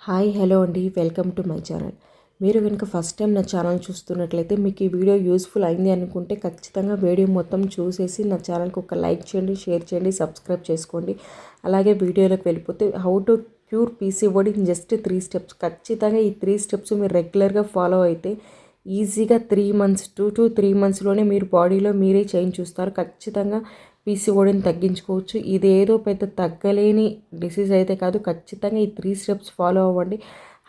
Hi hello అండి, welcome to my channel. మీరు కనుక ఫస్ట్ టైం నా ఛానల్ చూస్తున్నట్లయితే మీకు ఈ వీడియో యూస్ఫుల్ అయింది అనుకుంటే ఖచ్చితంగా వీడియో మొత్తం చూసేసి నా ఛానల్కి ఒక లైక్ చేయండి, షేర్ చేయండి, సబ్స్క్రైబ్ చేసుకోండి. అలాగే వీడియోలోకి వెళ్ళిపోతే how to cure PCOD in just 3 steps. ఖచ్చితంగా ఈ 3 స్టెప్స్ మీరు రెగ్యులర్గా ఫాలో అయితే ఈజీగా 3 మంత్స్ 2 to 3 మంత్స్లోనే మీరు బాడీలో మీరే చేంజ్ చూస్తారు. ఖచ్చితంగా పీసీఓడిని తగ్గించుకోవచ్చు. ఇదేదో పెద్ద తగ్గలేని డిసీజ్ అయితే కాదు. ఖచ్చితంగా ఈ 3 స్టెప్స్ ఫాలో అవ్వండి.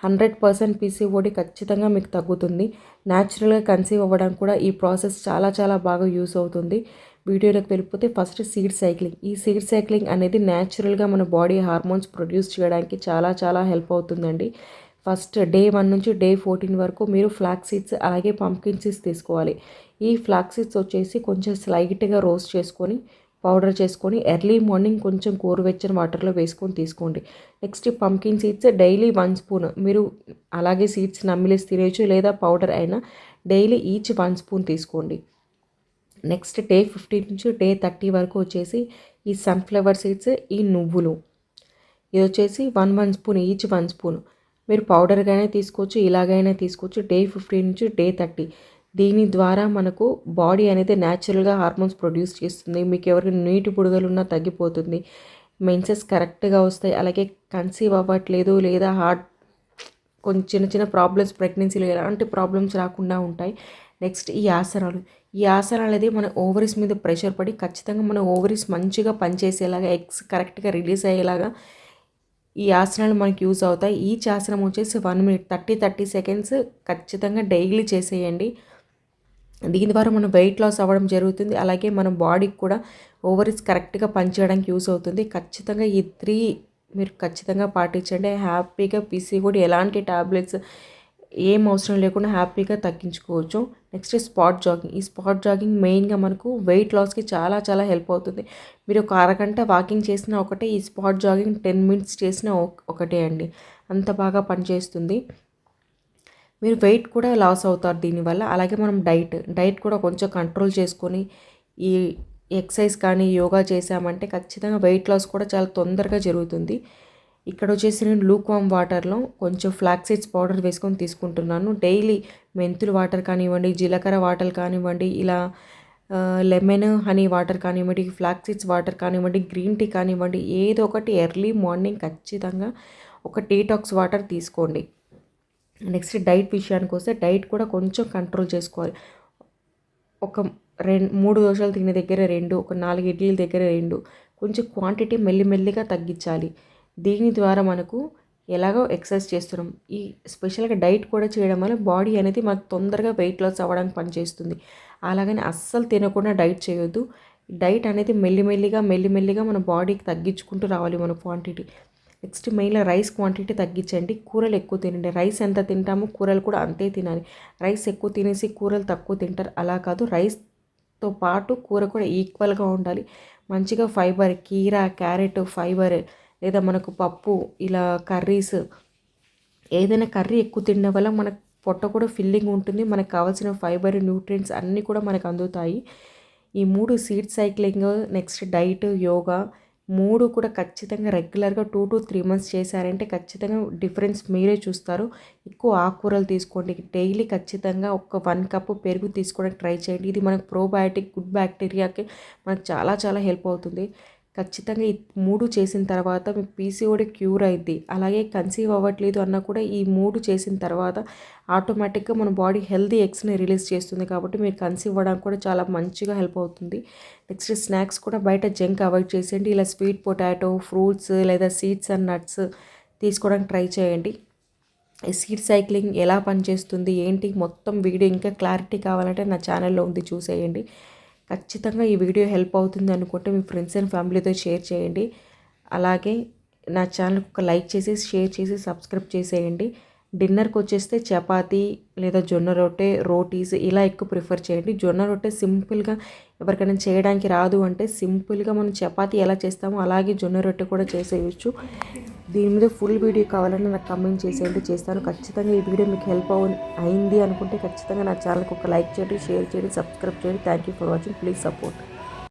100% పీసీఓడి ఖచ్చితంగా మీకు తగ్గుతుంది. న్యాచురల్గా కన్సీవ్ అవ్వడానికి కూడా ఈ ప్రాసెస్ చాలా చాలా బాగా యూస్ అవుతుంది. వీడియోలోకి వెళ్ళిపోతే ఫస్ట్ సీడ్ సైక్లింగ్. ఈ సీడ్ సైక్లింగ్ అనేది న్యాచురల్గా మన బాడీ హార్మోన్స్ ప్రొడ్యూస్ చేయడానికి చాలా చాలా హెల్ప్ అవుతుందండి. ఫస్ట్ డే 1 నుంచి డే 14 వరకు మీరు ఫ్లాక్స్ సీడ్స్ అలాగే పంప్కిన్ సీడ్స్ తీసుకోవాలి. ఈ ఫ్లాక్స్ సీడ్స్ వచ్చేసి కొంచెం స్లైట్గా రోస్ట్ చేసుకొని పౌడర్ చేసుకొని ఎర్లీ మార్నింగ్ కొంచెం గోరువెచ్చని వాటర్లో వేసుకొని తీసుకోండి. Next pumpkin seeds daily 1 spoon. మీరు అలాగే సీడ్స్ నమిలేసి తినేయచ్చు, లేదా పౌడర్ అయినా డైలీ ఈచ్ 1 స్పూన్ తీసుకోండి. నెక్స్ట్ డే 15 నుంచి డే 30 వరకు వచ్చేసి ఈ సన్ఫ్లవర్ సీడ్స్, ఈ నువ్వులు, ఇది వచ్చేసి 1 స్పూన్ ఈచ్ 1 స్పూన్. మీరు పౌడర్గానే తీసుకోవచ్చు, ఇలాగైనా తీసుకోవచ్చు. డే 15 నుంచి డే 30. దీని ద్వారా మనకు బాడీ అనేది న్యాచురల్గా హార్మోన్స్ ప్రొడ్యూస్ చేస్తుంది. మీకు ఎవరికి నీటి బుడగలున్నా తగ్గిపోతుంది. మెన్సెస్ కరెక్ట్గా వస్తాయి. అలాగే కన్సీవ్ అవ్వట్లేదు లేదా కొంచెం చిన్న చిన్న ప్రాబ్లమ్స్, ప్రెగ్నెన్సీలో ఎలాంటి ప్రాబ్లమ్స్ రాకుండా ఉంటాయి. నెక్స్ట్ ఈ ఆసనాలు. ఈ ఆసనాలు అనేది మన ఓవరీస్ మీద ప్రెషర్ పడి ఖచ్చితంగా మన ఓవరీస్ మంచిగా పనిచేసేలాగా, ఎగ్స్ కరెక్ట్గా రిలీజ్ అయ్యేలాగా ఈ ఆసనాలు మనకి యూజ్ అవుతాయి. ఈచ్ ఆసనం వచ్చేసి 1 minute 30 సెకండ్స్ ఖచ్చితంగా డైలీ చేసేయండి. దీని ద్వారా మనం వెయిట్ లాస్ అవ్వడం జరుగుతుంది. అలాగే మన బాడీకి కూడా ఓవరీస్ కరెక్ట్గా పనిచేయడానికి యూస్ అవుతుంది. ఖచ్చితంగా ఈ 3 మీరు ఖచ్చితంగా పాటించండి. హ్యాపీగా పీసీఓడి ఎలాంటి టాబ్లెట్స్ ఏం అవసరం లేకుండా హ్యాపీగా తగ్గించుకోవచ్చు. Next spot jogging. ఈ స్పాట్ జాగింగ్ మెయిన్గా మనకు వెయిట్ లాస్కి చాలా చాలా హెల్ప్ అవుతుంది. మీరు ఒక అరగంట వాకింగ్ చేసినా ఒకటే, ఈ స్పాట్ జాగింగ్ 10 minutes చేసినా ఒకటే అండి. అంత బాగా పనిచేస్తుంది. మీరు వెయిట్ కూడా లాస్ అవుతారు దీనివల్ల. అలాగే మనం డైట్ కూడా కొంచెం కంట్రోల్ చేసుకొని ఈ ఎక్సర్సైజ్ కానీ యోగా చేసామంటే ఖచ్చితంగా వెయిట్ లాస్ కూడా చాలా తొందరగా జరుగుతుంది. ఇక్కడ వచ్చేసి నేను లూక్ వామ్ వాటర్లో కొంచెం ఫ్లాక్స్ సీడ్స్ పౌడర్ వేసుకొని తీసుకుంటున్నాను. డైలీ మెంతులు వాటర్ కానివ్వండి, జీలకర్ర వాటర్ కానివ్వండి, ఇలా లెమన్ హనీ వాటర్ కానివ్వండి, ఫ్లాక్స్ సీడ్స్ వాటర్ కానివ్వండి, గ్రీన్ టీ కానివ్వండి, ఏదో ఒకటి ఎర్లీ మార్నింగ్ ఖచ్చితంగా ఒక డీటాక్స్ వాటర్ తీసుకోండి. నెక్స్ట్ డైట్ విషయానికి వస్తే డైట్ కూడా కొంచెం కంట్రోల్ చేసుకోవాలి. ఒక 3 దోశలు తినే దగ్గర 2, ఒక 4 ఇడ్లీల దగ్గర 2, కొంచెం క్వాంటిటీ మెల్లిమెల్లిగా తగ్గించాలి. దీని ద్వారా మనకు ఎలాగో ఎక్సర్సైజ్ చేస్తున్నాం, ఈ స్పెషల్గా డైట్ కూడా చేయడం వల్ల బాడీ అనేది మనకు తొందరగా వెయిట్ లాస్ అవ్వడానికి పనిచేస్తుంది. అలాగని అస్సలు తినకుండా డైట్ చేయొద్దు. డైట్ అనేది మెల్లిమెల్లిగా మన బాడీకి తగ్గించుకుంటూ రావాలి మన క్వాంటిటీ. నెక్స్ట్ మెయిన్గా రైస్ క్వాంటిటీ తగ్గించండి. కూరలు ఎక్కువ తినండి. రైస్ ఎంత తింటామో కూరలు కూడా అంతే తినాలి. రైస్ ఎక్కువ తినేసి కూరలు తక్కువ తింటారు, అలా కాదు. రైస్తో పాటు కూర కూడా ఈక్వల్గా ఉండాలి. మంచిగా ఫైబర్, కీరా, క్యారెట్ ఫైబర్, లేదా మనకు పప్పు, ఇలా కర్రీస్, ఏదైనా కర్రీ ఎక్కువ తినడం వల్ల మనకు పొట్ట కూడా ఫిల్లింగ్ ఉంటుంది. మనకు కావాల్సిన ఫైబర్, న్యూట్రియంట్స్ అన్నీ కూడా మనకు అందుతాయి. ఈ 3 seed cycling, next diet, yoga 3 కూడా ఖచ్చితంగా రెగ్యులర్గా 2 to 3 months చేశారంటే ఖచ్చితంగా డిఫరెన్స్ మీరే చూస్తారు. ఎక్కువ ఆకుకూరలు తీసుకోండి. డైలీ ఖచ్చితంగా ఒక 1 కప్ పెరుగు తీసుకోవడానికి ట్రై చేయండి. ఇది మనకు ప్రోబయాటిక్, గుడ్ బ్యాక్టీరియాకి మనకు చాలా చాలా హెల్ప్ అవుతుంది. ఖచ్చితంగా ఈ 3 చేసిన తర్వాత మీకు పీసీఓడి క్యూర్ అయింది. అలాగే కన్సీవ్ అవ్వట్లేదు అన్నా కూడా ఈ 3 చేసిన తర్వాత ఆటోమేటిక్గా మన బాడీ హెల్తీ ఎగ్స్ని రిలీజ్ చేస్తుంది. కాబట్టి మీరు కన్సీవ్ అవ్వడానికి కూడా చాలా మంచిగా హెల్ప్ అవుతుంది. నెక్స్ట్ స్నాక్స్ కూడా బయట జంక్ అవాయిడ్ చేసేయండి. ఇలా స్వీట్ పొటాటో, ఫ్రూట్స్ లేదా సీడ్స్ అండ్ నట్స్ తీసుకోవడానికి ట్రై చేయండి. ఈ సీడ్ సైక్లింగ్ ఎలా పనిచేస్తుంది ఏంటి మొత్తం వీడియో ఇంకా క్లారిటీ కావాలంటే నా ఛానల్లో ఉంది, చూసేయండి. ఖచ్చితంగా ఈ వీడియో హెల్ప్ అవుతుంది అనుకుంటే మీ ఫ్రెండ్స్ అండ్ ఫ్యామిలీతో షేర్ చేయండి. అలాగే నా ఛానల్కి ఒక లైక్ చేసి, షేర్ చేసి, సబ్స్క్రైబ్ చేసేయండి. డిన్నర్కి వచ్చేస్తే చపాతీ లేదా జొన్న రొట్టె, రోటీస్ ఇలా ఎక్కువ ప్రిఫర్ చేయండి. జొన్న రొట్టె సింపుల్గా ఎవరికైనా చేయడానికి రాదు అంటే సింపుల్గా మనం చపాతీ ఎలా చేస్తామో అలాగే జొన్న రొట్టె కూడా చేసేయచ్చు. దీని మీద ఫుల్ వీడియో కావాలని నాకు కమెంట్ చేసేయండి, చేస్తాను. ఖచ్చితంగా ఈ వీడియో మీకు హెల్ప్ అయింది అనుకుంటే ఖచ్చితంగా నా ఛానల్కి ఒక లైక్ చేయండి, షేర్ చేయండి, సబ్స్క్రైబ్ చేయండి. Thank you for watching. Please support.